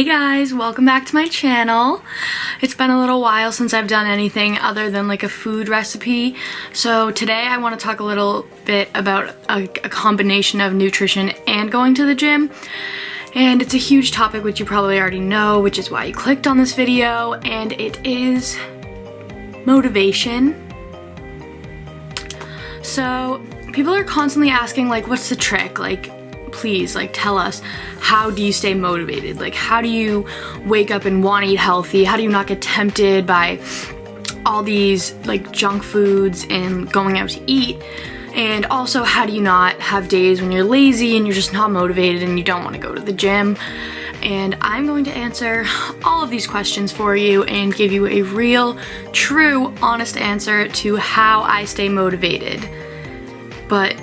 Hey guys, welcome back to my channel. It's been a little while since I've done anything other than like a food recipe. So today I want to talk a little bit about a combination of nutrition and going to the gym. And it's a huge topic which you probably already know, which is why you clicked on this video, and it is motivation. So people are constantly asking like, what's the trick? Like, please, like, tell us, how do you stay motivated? Like, how do you wake up and want to eat healthy? How do you not get tempted by all these like junk foods and going out to eat? And also, how do you not have days when you're lazy and you're just not motivated and you don't want to go to the gym? And I'm going to answer all of these questions for you and give you a real, true, honest answer to how I stay motivated. But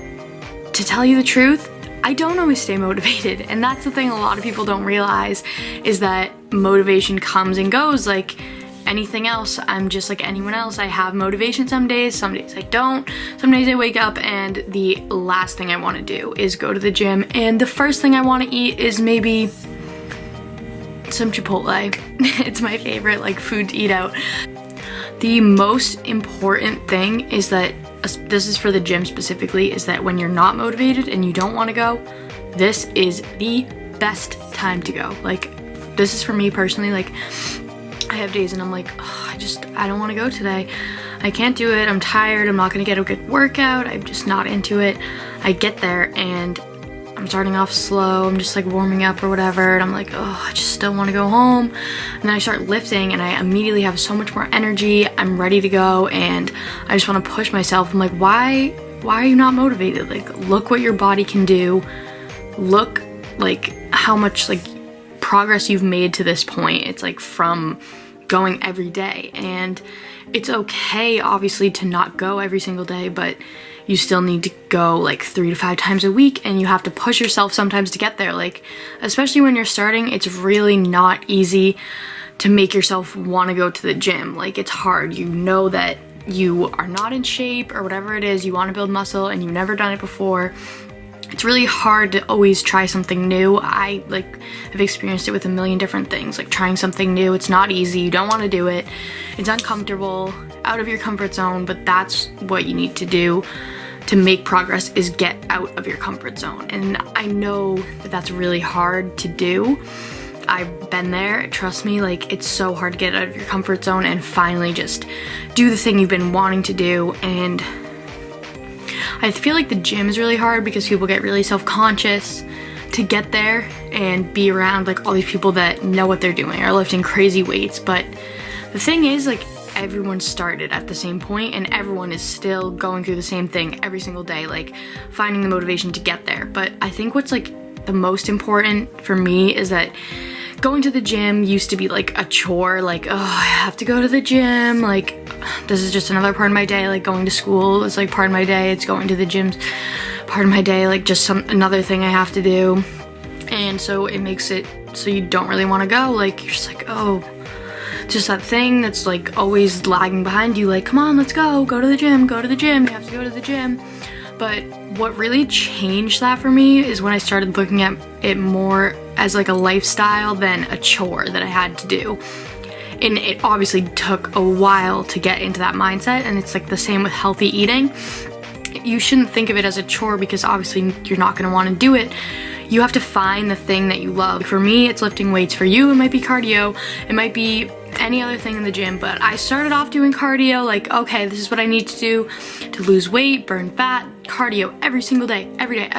to tell you the truth, I don't always stay motivated, and that's the thing a lot of people don't realize, is that motivation comes and goes like anything else. I'm just like anyone else. I have motivation some days I don't. Some days I wake up and the last thing I want to do is go to the gym, and the first thing I want to eat is maybe some Chipotle. It's my favorite like food to eat out. The most important thing is that, this is for the gym specifically, is that when you're not motivated and you don't want to go, this is the best time to go. Like, this is for me personally. Like, I have days and I'm like, oh, I don't want to go today. I can't do it. I'm tired. I'm not going to get a good workout. I'm just not into it. I get there and I'm starting off slow. I'm just like warming up or whatever. And I'm like, oh, I just still want to go home. And then I start lifting and I immediately have so much more energy. I'm ready to go and I just want to push myself. I'm like, why are you not motivated? Like, look what your body can do. Look like how much like progress you've made to this point. It's like from going every day, and it's okay obviously to not go every single day, but you still need to go like 3 to 5 times a week, and you have to push yourself sometimes to get there. Like, especially when you're starting, it's really not easy to make yourself want to go to the gym. Like, it's hard. You know that you are not in shape or whatever it is, you want to build muscle and you've never done it before. It's really hard to always try something new. I like have experienced it with a million different things. Like, trying something new, it's not easy. You don't want to do it. It's uncomfortable, out of your comfort zone, but that's what you need to do to make progress, is get out of your comfort zone. And I know that that's really hard to do. I've been there, trust me. Like, it's so hard to get out of your comfort zone and finally just do the thing you've been wanting to do. And I feel like the gym is really hard because people get really self-conscious to get there and be around like all these people that know what they're doing, are lifting crazy weights. But the thing is, like, everyone started at the same point and everyone is still going through the same thing every single day, like finding the motivation to get there. But I think what's like the most important for me is that going to the gym used to be like a chore. Like, oh, I have to go to the gym. Like, this is just another part of my day. Like, going to school is like part of my day. It's going to the gym's part of my day. Like, just another thing I have to do. And so it makes it so you don't really want to go. Like, you're just like, oh, just that thing that's like always lagging behind you. Like, come on, let's go to the gym, you have to go to the gym. But what really changed that for me is when I started looking at it more as like a lifestyle than a chore that I had to do. And it obviously took a while to get into that mindset, and it's like the same with healthy eating. You shouldn't think of it as a chore because obviously you're not going to want to do it. You have to find the thing that you love. For me, it's lifting weights. For you, it might be cardio. It might be any other thing in the gym. But I started off doing cardio, like, okay, this is what I need to do to lose weight, burn fat. Cardio every single day, every day.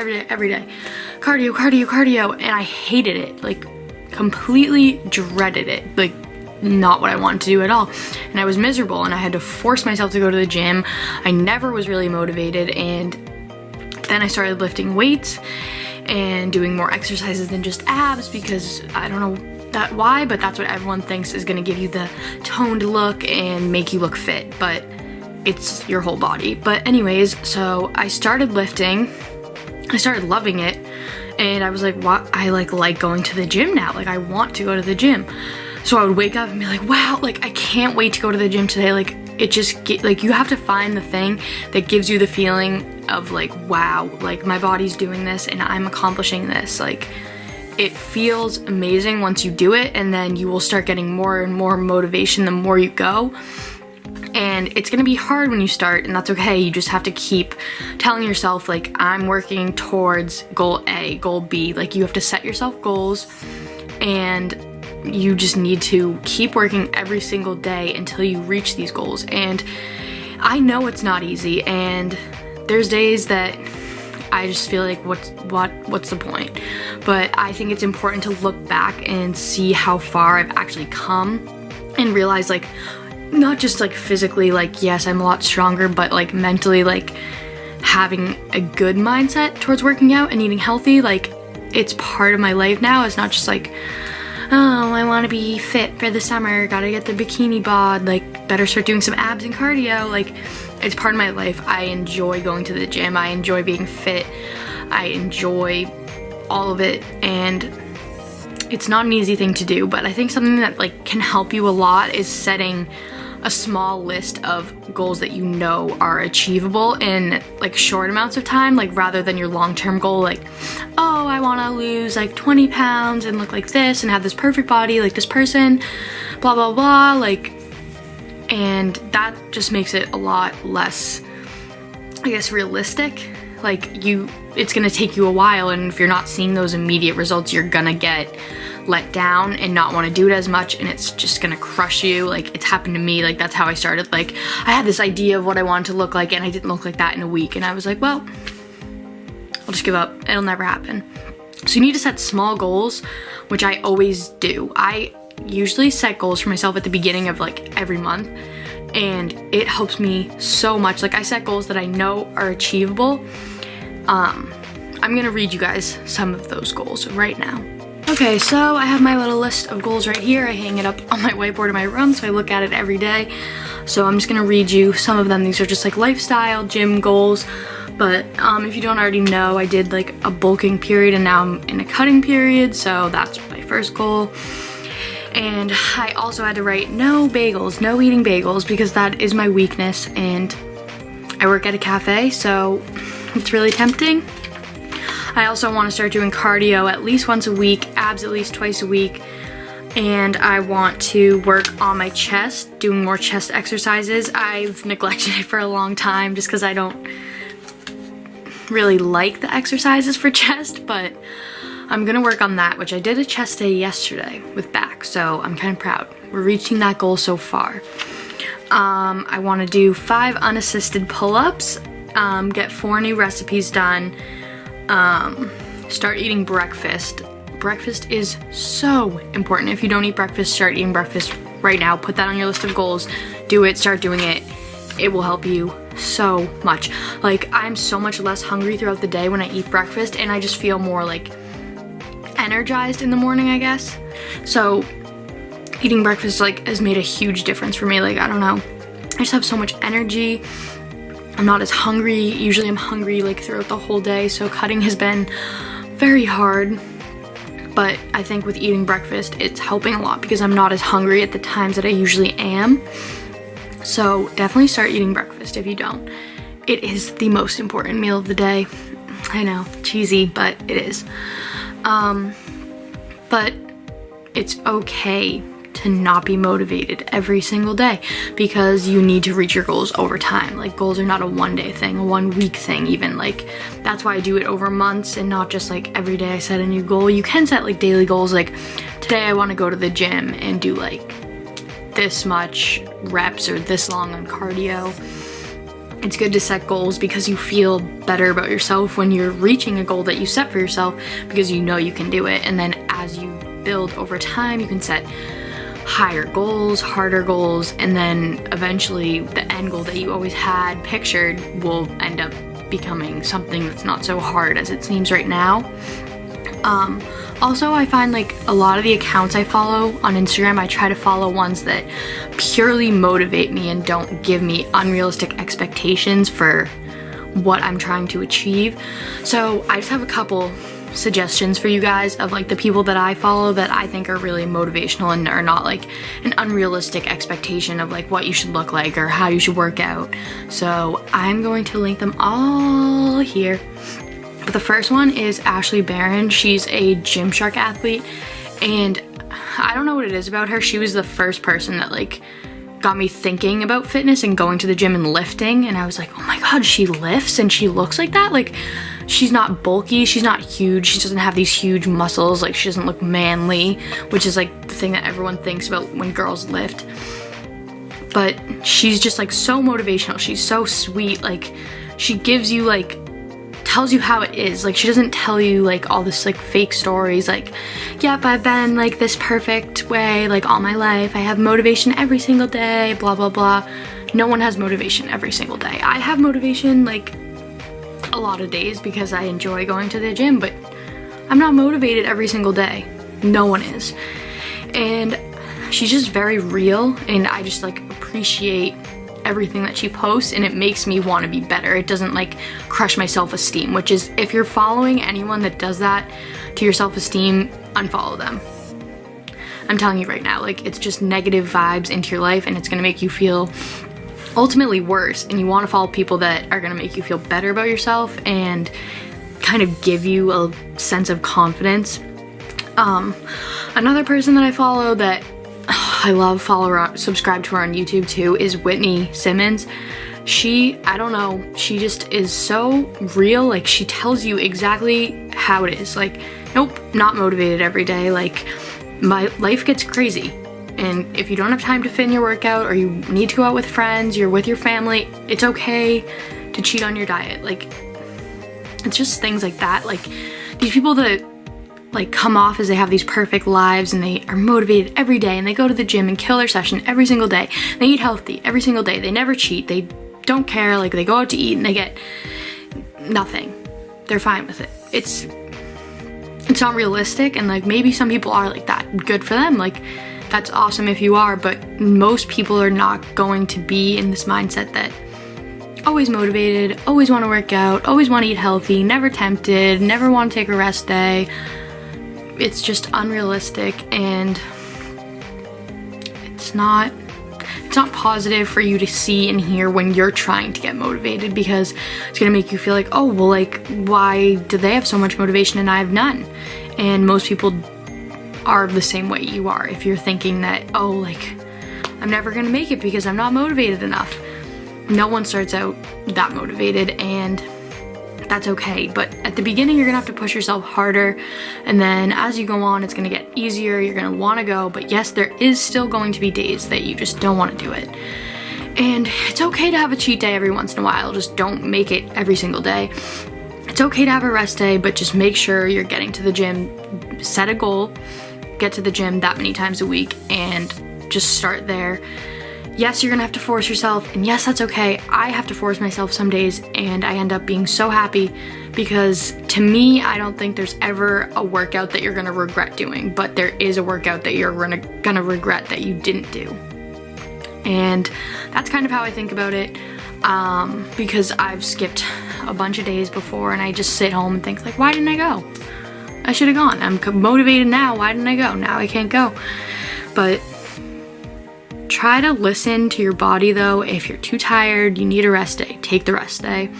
Cardio. And I hated it, like completely dreaded it. Like, not what I wanted to do at all. And I was miserable and I had to force myself to go to the gym. I never was really motivated. And then I started lifting weights and doing more exercises than just abs, because I don't know why, but that's what everyone thinks is going to give you the toned look and make you look fit, but it's your whole body. But anyways, so I started lifting, I started loving it, and I was like, what? I like going to the gym now. Like, I want to go to the gym. So I would wake up and be like, wow, like, I can't wait to go to the gym today. Like, it just like, you have to find the thing that gives you the feeling of like, wow, like my body's doing this and I'm accomplishing this. Like, it feels amazing once you do it, and then you will start getting more and more motivation the more you go. And it's gonna be hard when you start, and that's okay. You just have to keep telling yourself, like, I'm working towards goal A, goal B. Like, you have to set yourself goals, and you just need to keep working every single day until you reach these goals. And I know it's not easy, and there's days that I just feel like what's the point? But I think it's important to look back and see how far I've actually come, and realize, like, not just like physically, like, yes, I'm a lot stronger, but like mentally, like having a good mindset towards working out and eating healthy, like it's part of my life now. It's not just like, oh, I want to be fit for the summer, gotta get the bikini bod, like better start doing some abs and cardio. Like, it's part of my life. I enjoy going to the gym, I enjoy being fit, I enjoy all of it, and it's not an easy thing to do. But I think something that like can help you a lot is setting a small list of goals that you know are achievable in like short amounts of time, like rather than your long-term goal, like, oh, I want to lose like 20 pounds and look like this and have this perfect body like this person, blah blah blah, like, and that just makes it a lot less, I guess, realistic. Like, it's gonna take you a while, and if you're not seeing those immediate results, you're gonna get let down and not want to do it as much, and it's just gonna crush you. Like, it's happened to me. Like, that's how I started. Like, I had this idea of what I wanted to look like, and I didn't look like that in a week, and I was like, well, I'll just give up. It'll never happen. So you need to set small goals, which I always do. I usually set goals for myself at the beginning of like every month, and it helps me so much. Like, I set goals that I know are achievable. I'm gonna read you guys some of those goals right now. Okay, so I have my little list of goals right here. I hang it up on my whiteboard in my room, so I look at it every day. So I'm just gonna read you some of them. These are just like lifestyle, gym goals. But if you don't already know, I did like a bulking period, and now I'm in a cutting period, so that's my first goal. And I also had to write no bagels, no eating bagels, because that is my weakness, and I work at a cafe, so it's really tempting. I also want to start doing cardio at least once a week, abs at least twice a week, and I want to work on my chest, doing more chest exercises. I've neglected it for a long time just because I don't really like the exercises for chest, but I'm gonna work on that, which I did a chest day yesterday with back, so I'm kind of proud. We're reaching that goal so far. I want to do 5 unassisted pull-ups, get 4 new recipes done, start eating breakfast. Breakfast is so important. If you don't eat breakfast, start eating breakfast right now. Put that on your list of goals. Do it, start doing it. It will help you so much. Like, I'm so much less hungry throughout the day when I eat breakfast, and I just feel more like energized in the morning, I guess. So eating breakfast like has made a huge difference for me. Like, I don't know, I just have so much energy. I'm not as hungry. Usually I'm hungry like throughout the whole day, so cutting has been very hard. But I think with eating breakfast, it's helping a lot because I'm not as hungry at the times that I usually am. So definitely start eating breakfast if you don't. It is the most important meal of the day. I know, cheesy, but it is. But it's okay to not be motivated every single day, because you need to reach your goals over time. Like, goals are not a one-day thing, a one-week thing even. Like, that's why I do it over months and not just like every day I set a new goal. You can set like daily goals, like today I want to go to the gym and do like this much reps or this long on cardio. It's good to set goals because you feel better about yourself when you're reaching a goal that you set for yourself, because you know you can do it. And then as you build over time, you can set higher goals, harder goals, and then eventually the end goal that you always had pictured will end up becoming something that's not so hard as it seems right now. Also, I find like a lot of the accounts I follow on Instagram, I try to follow ones that purely motivate me and don't give me unrealistic expectations for what I'm trying to achieve. So I just have a couple suggestions for you guys of like the people that I follow that I think are really motivational and are not like an unrealistic expectation of like what you should look like or how you should work out. So I'm going to link them all here. But the first one is Ashley Barron. She's a Gymshark athlete, and I don't know what it is about her. She was the first person that like got me thinking about fitness and going to the gym and lifting, and I was like, oh my god, she lifts and she looks like that. Like, she's not bulky, she's not huge, she doesn't have these huge muscles, like she doesn't look manly, which is like the thing that everyone thinks about when girls lift. But she's just like so motivational, she's so sweet, like she gives you like, tells you how it is. Like, she doesn't tell you like all this like fake stories like, yep, I've been like this perfect way like all my life, I have motivation every single day, blah blah blah. No one has motivation every single day. I have motivation like a lot of days because I enjoy going to the gym, but I'm not motivated every single day. No one is. And she's just very real, and I just like appreciate everything that she posts, and it makes me want to be better. It doesn't like crush my self-esteem, which is, if you're following anyone that does that to your self-esteem, unfollow them. I'm telling you right now, like, it's just negative vibes into your life, and it's gonna make you feel ultimately worse, and you want to follow people that are gonna make you feel better about yourself and kind of give you a sense of confidence. Another person that I follow that I love, subscribe to her on YouTube too, is Whitney Simmons. I don't know, she just is so real. Like, she tells you exactly how it is. Like, nope, not motivated every day. Like, my life gets crazy, and if you don't have time to fit in your workout, or you need to go out with friends, you're with your family, it's okay to cheat on your diet. Like, it's just things like that. Like, these people that like come off as they have these perfect lives and they are motivated every day, and they go to the gym and kill their session every single day, they eat healthy every single day, they never cheat, they don't care, like they go out to eat and they get nothing, they're fine with it. It's not realistic, and like maybe some people are like that, good for them, like that's awesome if you are, but most people are not going to be in this mindset that always motivated, always want to work out, always want to eat healthy, never tempted, never want to take a rest day. It's just unrealistic, and it's not positive for you to see and hear when you're trying to get motivated, because it's gonna make you feel like, oh well, like why do they have so much motivation and I have none? And most people are the same way you are. If you're thinking that, oh, like I'm never gonna make it because I'm not motivated enough, no one starts out that motivated, and that's okay. But at the beginning, you're gonna have to push yourself harder, and then as you go on, it's gonna get easier, you're gonna wanna go, but yes, there is still going to be days that you just don't wanna do it. And it's okay to have a cheat day every once in a while, just don't make it every single day. It's okay to have a rest day, but just make sure you're getting to the gym, set a goal, get to the gym that many times a week, and just start there. Yes, you're gonna have to force yourself, and yes, that's okay. I have to force myself some days, and I end up being so happy, because to me, I don't think there's ever a workout that you're gonna regret doing, but there is a workout that you're gonna regret that you didn't do. And that's kind of how I think about it, because I've skipped a bunch of days before, and I just sit home and think like, why didn't I go? I should have gone. I'm motivated now, why didn't I go? Now I can't go. But try to listen to your body though. If you're too tired, you need a rest day, take the rest day.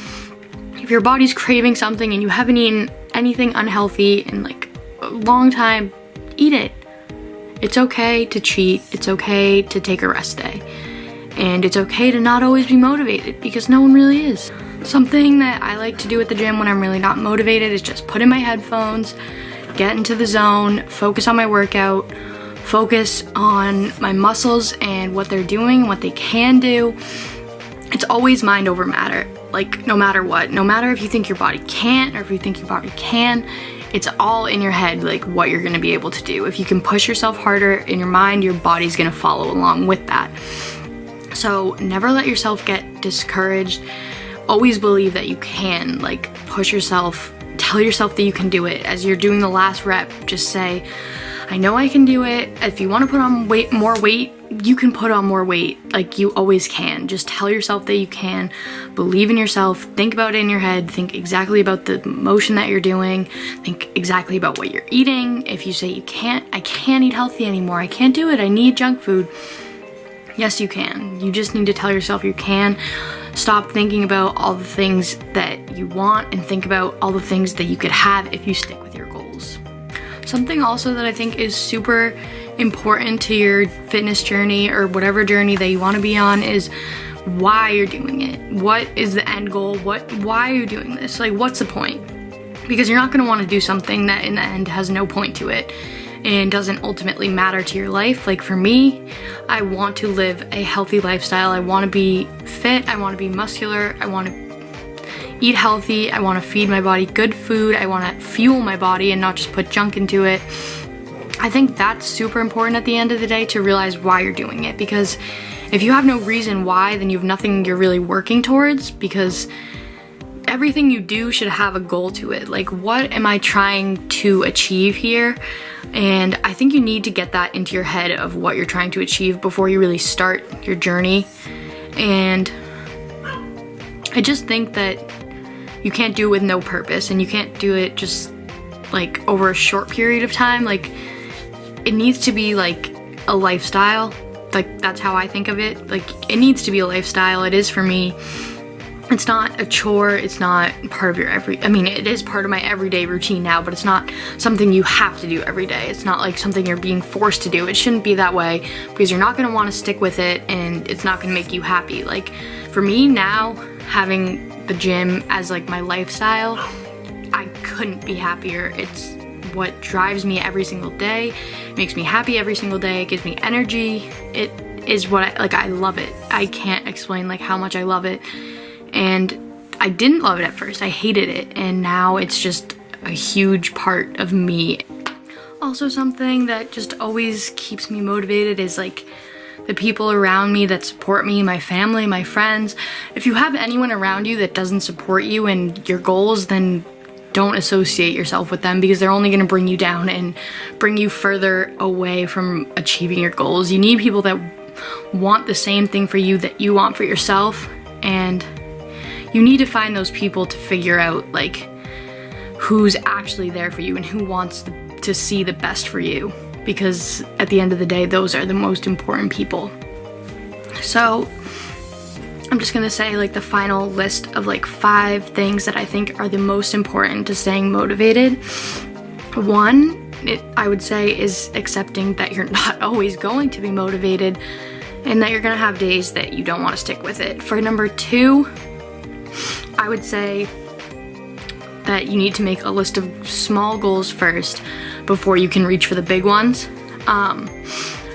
If your body's craving something and you haven't eaten anything unhealthy in like a long time, eat it. It's okay to cheat, it's okay to take a rest day. And it's okay to not always be motivated, because no one really is. Something that I like to do at the gym when I'm really not motivated is just put in my headphones, get into the zone, focus on my workout, focus on my muscles and what they're doing, what they can do. It's always mind over matter, like no matter what. No matter if you think your body can't or if you think your body can, it's all in your head, like what you're gonna be able to do. If you can push yourself harder in your mind, your body's gonna follow along with that. So never let yourself get discouraged. Always believe that you can, like push yourself, tell yourself that you can do it. As you're doing the last rep, just say, I know I can do it. If you want to put on more weight, you can put on more weight. Like you always can. Just tell yourself that you can. Believe in yourself. Think about it in your head. Think exactly about the motion that you're doing. Think exactly about what you're eating. If you say I can't eat healthy anymore, I can't do it, I need junk food. Yes, you can. You just need to tell yourself you can. Stop thinking about all the things that you want and think about all the things that you could have if you stick with your goals. Something also that I think is super important to your fitness journey or whatever journey that you want to be on is why you're doing it. What is the end goal? Why are you doing this? Like, what's the point? Because you're not going to want to do something that in the end has no point to it and doesn't ultimately matter to your life. Like for me, I want to live a healthy lifestyle. I want to be fit. I want to be muscular. I want to eat healthy. I want to feed my body good food. I want to fuel my body and not just put junk into it. I think that's super important at the end of the day, to realize why you're doing it, because if you have no reason why, then you have nothing you're really working towards, because everything you do should have a goal to it. Like, what am I trying to achieve here? And I think you need to get that into your head of what you're trying to achieve before you really start your journey. And I just think that you can't do it with no purpose, and you can't do it just like over a short period of time. Like, it needs to be like a lifestyle. Like, that's how I think of it. Like, it needs to be a lifestyle. It is for me. It's not a chore. It's not part of your it is part of my everyday routine now, but it's not something you have to do every day. It's not like something you're being forced to do. It shouldn't be that way, because you're not going to want to stick with it, and it's not going to make you happy. Like, for me now, having the gym as like my lifestyle, I couldn't be happier. It's what drives me every single day. It makes me happy every single day. It gives me energy. It is what I love it. I can't explain like how much I love it. And I didn't love it at first. I hated it, and now it's just a huge part of me. Also, something that just always keeps me motivated is like the people around me that support me, my family, my friends. If you have anyone around you that doesn't support you and your goals, then don't associate yourself with them, because they're only going to bring you down and bring you further away from achieving your goals. You need people that want the same thing for you that you want for yourself, and you need to find those people to figure out like who's actually there for you and who wants to see the best for you, because at the end of the day, those are the most important people. So I'm just gonna say like the final list of like 5 things that I think are the most important to staying motivated. One, I would say, is accepting that you're not always going to be motivated and that you're gonna have days that you don't want to stick with it. For number 2, I would say that you need to make a list of small goals first before you can reach for the big ones.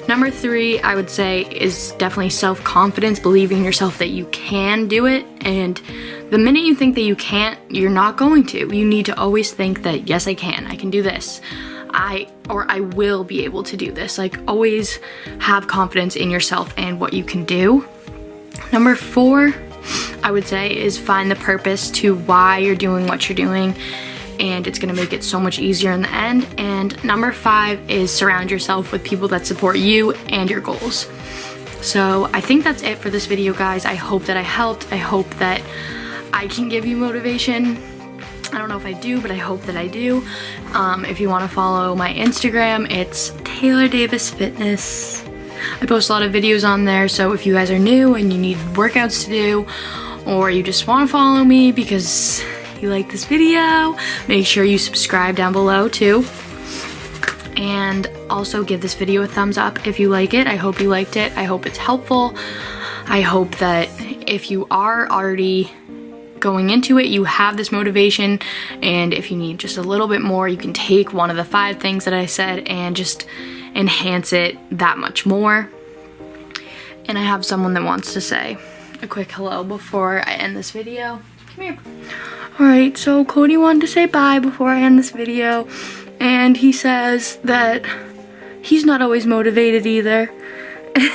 Number 3, I would say, is definitely self-confidence, believing in yourself that you can do it. And the minute you think that you can't, you're not going to. You need to always think that, yes, I can do this. I will be able to do this. Like, always have confidence in yourself and what you can do. Number 4, I would say, is find the purpose to why you're doing what you're doing, and it's gonna make it so much easier in the end. And number 5 is surround yourself with people that support you and your goals. So I think that's it for this video, guys. I hope that I helped. I hope that I can give you motivation. I don't know if I do, but I hope that I do. If you want to follow my Instagram, it's Taylor Davis Fitness. I post a lot of videos on there, so if you guys are new and you need workouts to do, or you just want to follow me because you like this video, make sure you subscribe down below too. And also give this video a thumbs up if you like it. I hope you liked it. I hope it's helpful. I hope that if you are already going into it, you have this motivation, and if you need just a little bit more, you can take one of the 5 things that I said and just enhance it that much more. And I have someone that wants to say a quick hello before I end this video. Come here. Alright, so Cody wanted to say bye before I end this video, and he says that he's not always motivated either.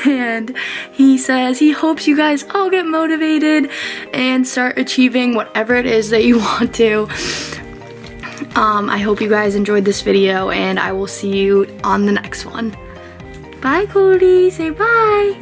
And he says he hopes you guys all get motivated and start achieving whatever it is that you want to. I hope you guys enjoyed this video, and I will see you on the next one. Bye, Cody. Say bye.